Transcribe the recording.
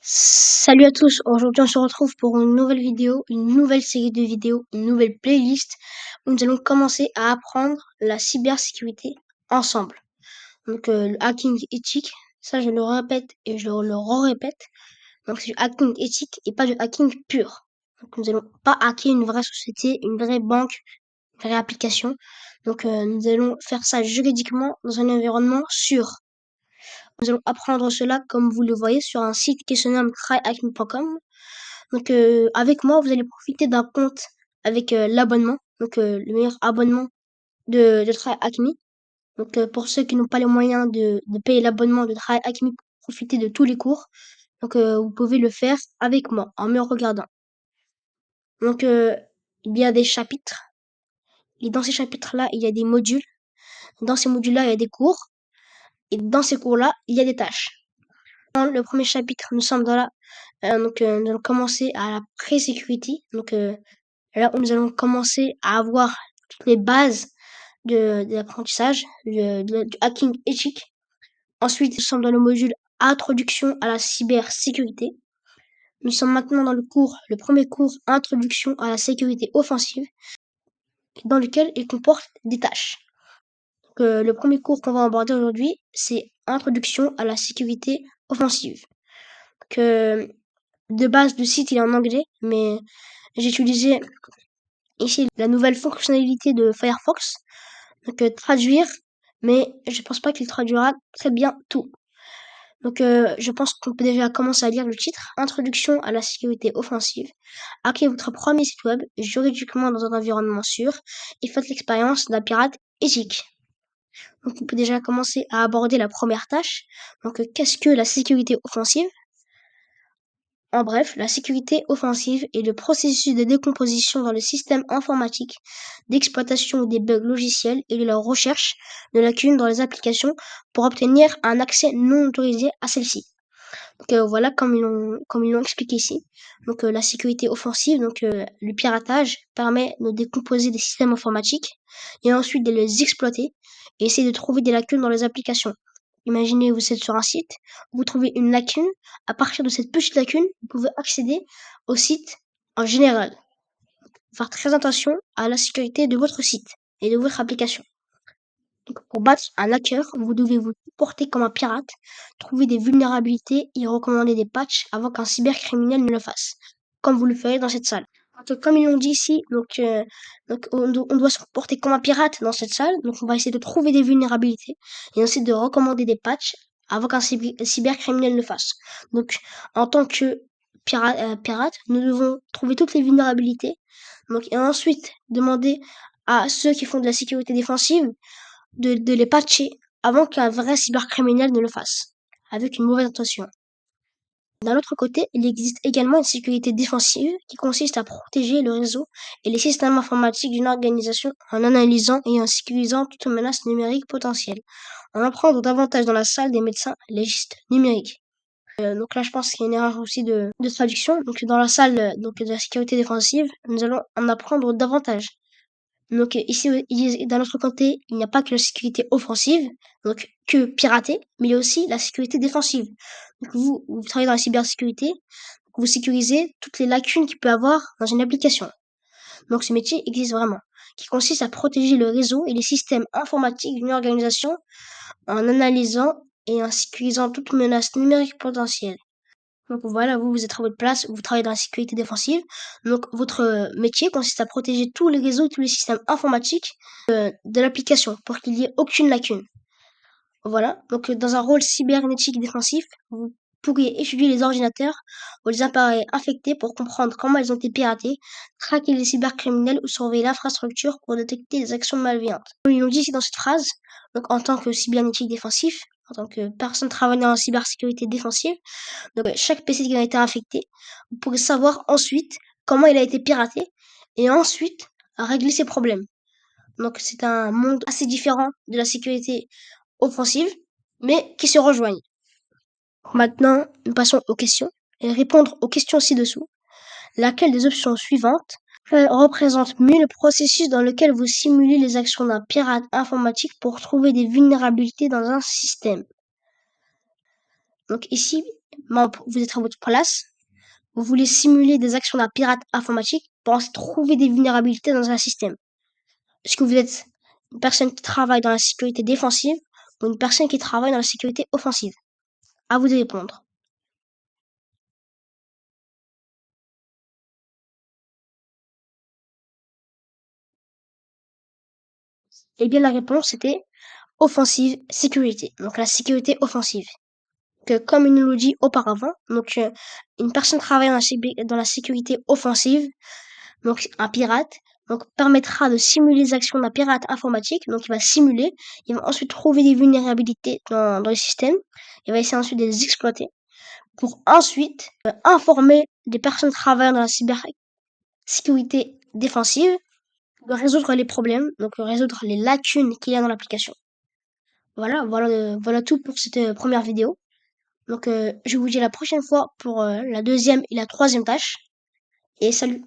Salut à tous, aujourd'hui on se retrouve pour une nouvelle vidéo, une nouvelle série de vidéos, une nouvelle playlist où nous allons commencer à apprendre la cybersécurité ensemble. Donc le hacking éthique, ça je le répète et je le répète. Donc c'est du hacking éthique et pas du hacking pur. Donc nous allons pas hacker une vraie société, une vraie banque, une vraie application. Donc nous allons faire ça juridiquement dans un environnement sûr. Nous allons apprendre cela, comme vous le voyez, sur un site qui se nomme tryhacking.com. Donc, avec moi, vous allez profiter d'un compte avec l'abonnement, donc le meilleur abonnement de tryhacking. Donc, pour ceux qui n'ont pas les moyens de payer l'abonnement de tryhacking pour profiter de tous les cours, donc vous pouvez le faire avec moi en me regardant. Donc, il y a des chapitres, et dans ces chapitres-là, il y a des modules. Dans ces modules-là, il y a des cours, et dans ces cours-là, il y a des tâches. Dans le premier chapitre, nous sommes dans nous allons commencer à la pré-security. Donc là où nous allons commencer à avoir toutes les bases de l'apprentissage, du hacking éthique. Ensuite, nous sommes dans le module Introduction à la cybersécurité. Nous sommes maintenant dans le premier cours Introduction à la sécurité offensive, dans lequel il comporte des tâches. Donc, le premier cours qu'on va aborder aujourd'hui, c'est Introduction à la sécurité offensive. Donc, de base, le site il est en anglais, mais j'ai utilisé ici la nouvelle fonctionnalité de Firefox, donc traduire, mais je pense pas qu'il traduira très bien tout. Donc je pense qu'on peut déjà commencer à lire le titre, Introduction à la sécurité offensive. Hackez votre premier site web juridiquement dans un environnement sûr et faites l'expérience d'un pirate éthique. Donc on peut déjà commencer à aborder la première tâche. Donc qu'est-ce que la sécurité offensive? En bref, la sécurité offensive est le processus de décomposition dans le système informatique, d'exploitation des bugs logiciels et de la recherche de lacunes dans les applications pour obtenir un accès non autorisé à celles-ci. Donc voilà comme ils l'ont expliqué ici. Donc la sécurité offensive, donc le piratage permet de décomposer des systèmes informatiques et ensuite de les exploiter et essayer de trouver des lacunes dans les applications. Imaginez, vous êtes sur un site, vous trouvez une lacune. À partir de cette petite lacune, vous pouvez accéder au site en général. Faire très attention à la sécurité de votre site et de votre application. Donc, pour battre un hacker, vous devez vous comporter comme un pirate, trouver des vulnérabilités et recommander des patchs avant qu'un cybercriminel ne le fasse, comme vous le ferez dans cette salle. Donc, comme ils l'ont dit ici, on doit se comporter comme un pirate dans cette salle, donc on va essayer de trouver des vulnérabilités et ensuite de recommander des patchs avant qu'un cybercriminel le fasse. Donc, en tant que pirate, nous devons trouver toutes les vulnérabilités, donc, et ensuite demander à ceux qui font de la sécurité défensive de les patcher avant qu'un vrai cybercriminel ne le fasse, avec une mauvaise intention. D'un autre côté, il existe également une sécurité défensive qui consiste à protéger le réseau et les systèmes informatiques d'une organisation en analysant et en sécurisant toute menace numérique potentielle. On en apprend davantage dans la salle des médecins légistes numériques. Donc là, je pense qu'il y a une erreur aussi de traduction. Donc dans la salle de la sécurité défensive, nous allons en apprendre davantage. Donc ici, d'un autre côté, il n'y a pas que la sécurité offensive, donc que pirater, mais il y a aussi la sécurité défensive. Donc vous travaillez dans la cybersécurité, vous sécurisez toutes les lacunes qu'il peut avoir dans une application. Donc ce métier existe vraiment, qui consiste à protéger le réseau et les systèmes informatiques d'une organisation en analysant et en sécurisant toute menace numérique potentielle. Donc voilà, vous êtes à votre place, vous travaillez dans la sécurité défensive. Donc votre métier consiste à protéger tous les réseaux, tous les systèmes informatiques de l'application pour qu'il n'y ait aucune lacune. Voilà, donc dans un rôle cybernétique défensif, vous pourriez étudier les ordinateurs ou les appareils infectés pour comprendre comment ils ont été piratés, traquer les cybercriminels ou surveiller l'infrastructure pour détecter les actions malveillantes. Comme ils l'ont dit ici dans cette phrase, donc en tant que cybernétique défensif, en tant que personne travaillant en cybersécurité défensive, donc chaque PC qui a été infecté, vous pourrez savoir ensuite comment il a été piraté et ensuite régler ses problèmes. Donc c'est un monde assez différent de la sécurité offensive, mais qui se rejoignent. Maintenant, nous passons aux questions et répondre aux questions ci-dessous. Laquelle des options suivantes représente mieux le processus dans lequel vous simulez les actions d'un pirate informatique pour trouver des vulnérabilités dans un système? Donc ici, vous êtes à votre place, vous voulez simuler des actions d'un pirate informatique pour ensuite trouver des vulnérabilités dans un système. Est-ce que vous êtes une personne qui travaille dans la sécurité défensive ou une personne qui travaille dans la sécurité offensive? À vous de répondre. Eh bien, la réponse était offensive sécurité. Donc, la sécurité offensive. Que, comme nous l'a dit auparavant, donc, une personne travaillant dans la sécurité offensive, donc un pirate, donc permettra de simuler les actions d'un pirate informatique. Donc, il va simuler, il va ensuite trouver des vulnérabilités dans le système, il va essayer ensuite de les exploiter pour ensuite informer des personnes travaillant dans la cybersécurité défensive de résoudre les problèmes, donc résoudre les lacunes qu'il y a dans l'application. Voilà tout pour cette première vidéo. Donc je vous dis à la prochaine fois pour la deuxième et la troisième tâche. Et salut!